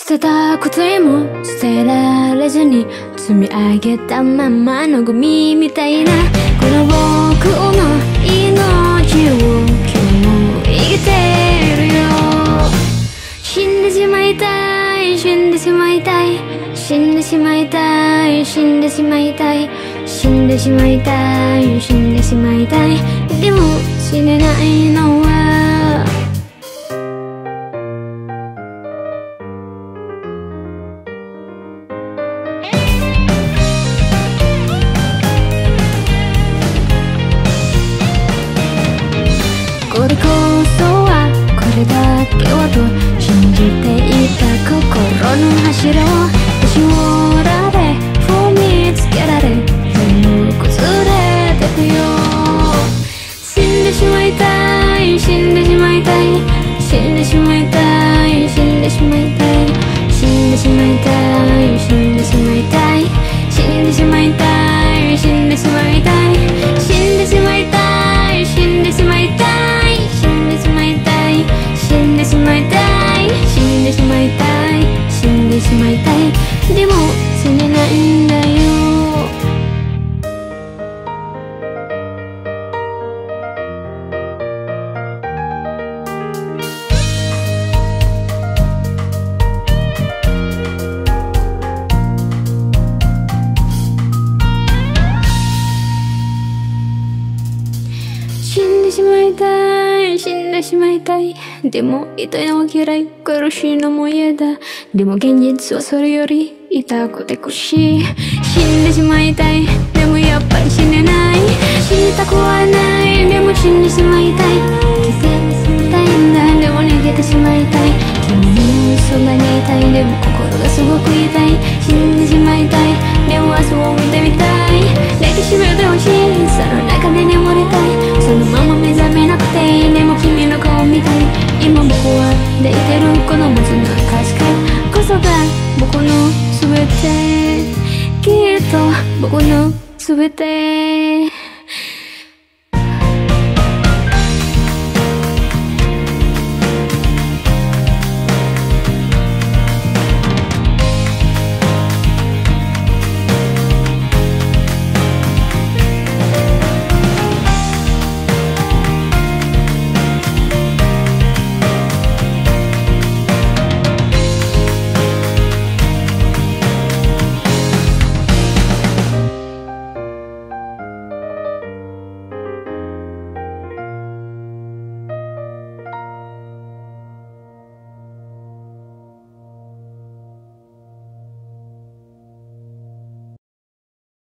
捨てたことにも捨てられずに積み上げたままのゴミみたいなこの僕の命を今日も生きてるよ。死んでしまいたい死んでしまいたい死んでしまいたい死んでしまいたい死んでしまいたい死んでしまいたいでも死ねないのはこれこそはこれだけはと信じていた心の柱を絞られ踏みつけられ全部崩れてくよ。死んでしまいたい死んでしまいたい死んでしまいたい死んでしまいたい死んでしまいたい死んでしまいたい死んでしまいたい死んでしまいたい死んでしまいたい死んでしまいたい死んでしまいたい死んでしまいたい死んでしまいたい死んでしまいたいでも死ねないんだよ。死んでしまいたい死んでしまいたいでも痛いのは嫌い苦しいのも嫌だでも現実はそれより痛くて苦しい。死んでしまいたいでもやっぱり死ねない死にたくはないでも死んでしまいたい犠牲にされたいんだでも逃げてしまいたい君のそばにいたいでも心がすごく痛い死んでしまいたいでも明日を見てみたい抱きしめてほしいその中で眠りたいそのまま目覚めなくていいでも君の顔見たい今僕は抱いてるこの夏の可視化こそが僕の全てきっと僕の全て